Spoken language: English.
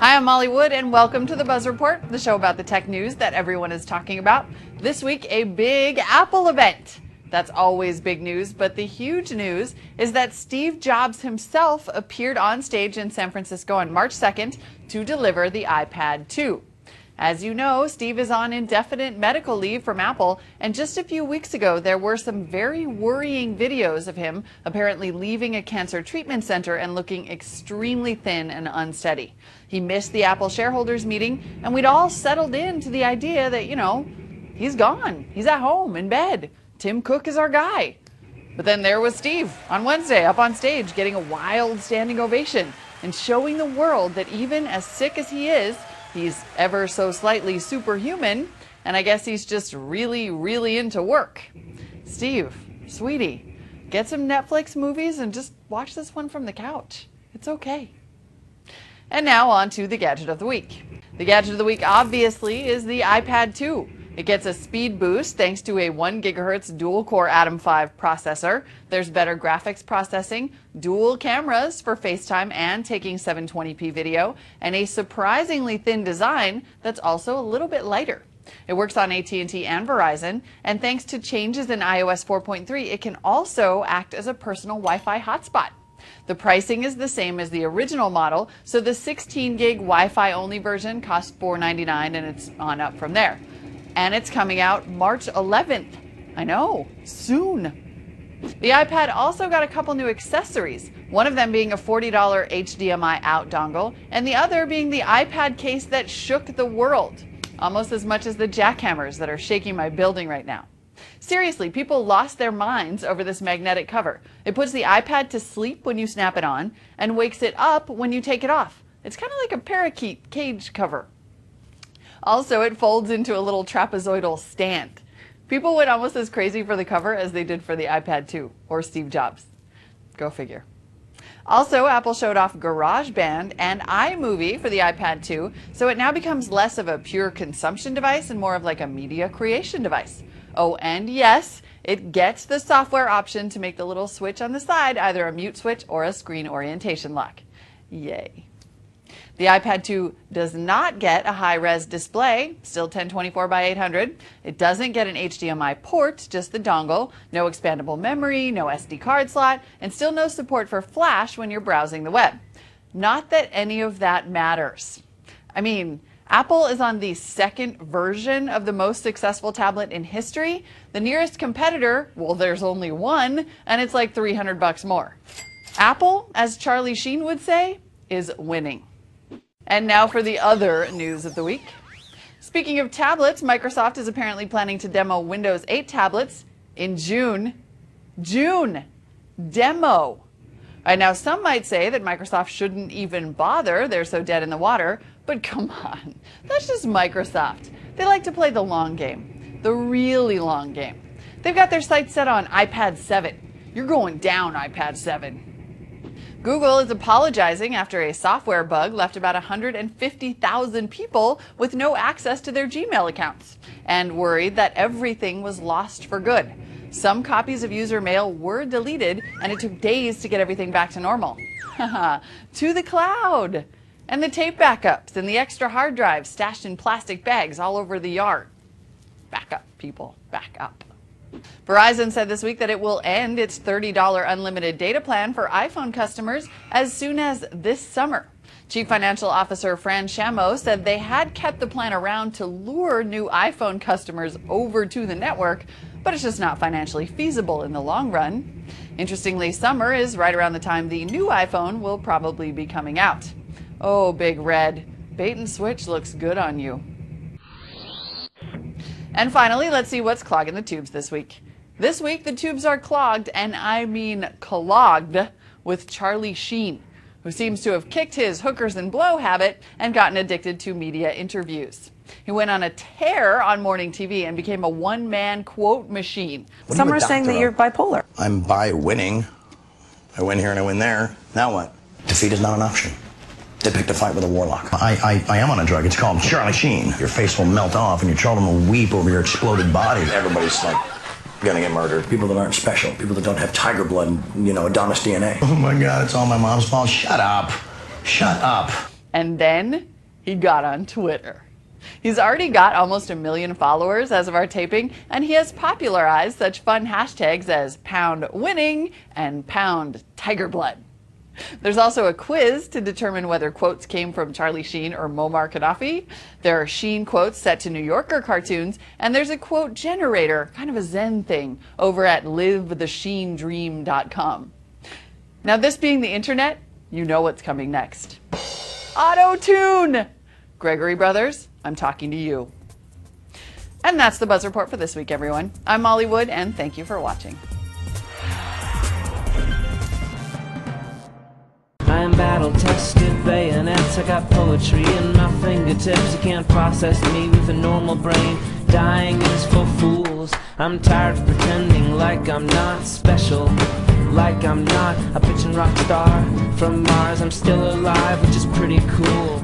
Hi, I'm Molly Wood, and welcome to the Buzz Report, the show about the tech news that everyone is talking about. This week, a big Apple event. That's always big news, but the huge news is that Steve Jobs himself appeared on stage in San Francisco on March 2nd to deliver the iPad 2. As you know, Steve is on indefinite medical leave from Apple, and just a few weeks ago, there were some very worrying videos of him apparently leaving a cancer treatment center and looking extremely thin and unsteady. He missed the Apple shareholders meeting, and we'd all settled into the idea that, he's gone. He's at home in bed. Tim Cook is our guy. But then there was Steve on Wednesday up on stage getting a wild standing ovation and showing the world that even as sick as he is, he's ever so slightly superhuman, and I guess he's just really, really into work. Steve, sweetie, get some Netflix movies and just watch this one from the couch. It's okay. And now on to the Gadget of the Week. The Gadget of the Week obviously is the iPad 2. It gets a speed boost thanks to a 1 GHz dual-core Atom 5 processor. There's better graphics processing, dual cameras for FaceTime and taking 720p video, and a surprisingly thin design that's also a little bit lighter. It works on AT&T and Verizon, and thanks to changes in iOS 4.3, it can also act as a personal Wi-Fi hotspot. The pricing is the same as the original model, so the 16 gig Wi-Fi only version costs $499 and it's on up from there. And it's coming out March 11th. I know, soon. The iPad also got a couple new accessories, one of them being a $40 HDMI out dongle, and the other being the iPad case that shook the world, almost as much as the jackhammers that are shaking my building right now. Seriously, people lost their minds over this magnetic cover. It puts the iPad to sleep when you snap it on and wakes it up when you take it off. It's kind of like a parakeet cage cover. Also, it folds into a little trapezoidal stand. People went almost as crazy for the cover as they did for the iPad 2 or Steve Jobs. Go figure. Also, Apple showed off GarageBand and iMovie for the iPad 2, so it now becomes less of a pure consumption device and more of like a media creation device. Oh, and yes, it gets the software option to make the little switch on the side either a mute switch or a screen orientation lock. Yay. The iPad 2 does not get a high-res display, still 1024 by 800. It doesn't get an HDMI port, just the dongle, no expandable memory, no SD card slot, and still no support for Flash when you're browsing the web. Not that any of that matters. I mean, Apple is on the second version of the most successful tablet in history. The nearest competitor, well, there's only one, and it's like $300 more. Apple, as Charlie Sheen would say, is winning. And now for the other news of the week. Speaking of tablets, Microsoft is apparently planning to demo Windows 8 tablets in June. June! Demo! And now some might say that Microsoft shouldn't even bother, they're so dead in the water, but come on, that's just Microsoft. They like to play the long game, the really long game. They've got their sights set on iPad 7. You're going down, iPad 7. Google is apologizing after a software bug left about 150,000 people with no access to their Gmail accounts, and worried that everything was lost for good. Some copies of user mail were deleted, and it took days to get everything back to normal. To the cloud! And the tape backups and the extra hard drives stashed in plastic bags all over the yard. Back up, people, back up. Verizon said this week that it will end its $30 unlimited data plan for iPhone customers as soon as this summer. Chief Financial Officer Fran Shamo said they had kept the plan around to lure new iPhone customers over to the network, but it's just not financially feasible in the long run. Interestingly, summer is right around the time the new iPhone will probably be coming out. Oh, Big Red, bait and switch looks good on you. And finally, let's see what's clogging the tubes this week. This week, the tubes are clogged, and I mean clogged, with Charlie Sheen, who seems to have kicked his hookers and blow habit and gotten addicted to media interviews. He went on a tear on morning TV and became a one-man quote machine. Some are saying that you're bipolar. I'm bi-winning. I win here and I win there. Now what? Defeat is not an option. They picked a fight with a warlock. I am on a drug. It's called Charlie Sheen. Your face will melt off and your children will weep over your exploded body. Everybody's like gonna get murdered. People that aren't special. People that don't have tiger blood and, Adonis DNA. Oh my God, it's all my mom's fault. Shut up. Shut up. And then he got on Twitter. He's already got almost 1 million followers as of our taping, and he has popularized such fun hashtags as #winning and #tigerblood. There's also a quiz to determine whether quotes came from Charlie Sheen or Muammar Gaddafi. There are Sheen quotes set to New Yorker cartoons, and there's a quote generator, kind of a Zen thing, over at livethesheendream.com. Now, this being the internet, you know what's coming next. Auto-tune! Gregory Brothers, I'm talking to you. And that's the Buzz Report for this week, everyone. I'm Molly Wood, and thank you for watching. I'm battle-tested bayonets, I got poetry in my fingertips. You can't process me with a normal brain. Dying is for fools. I'm tired of pretending like I'm not special, like I'm not a pitching rock star from Mars. I'm still alive, which is pretty cool.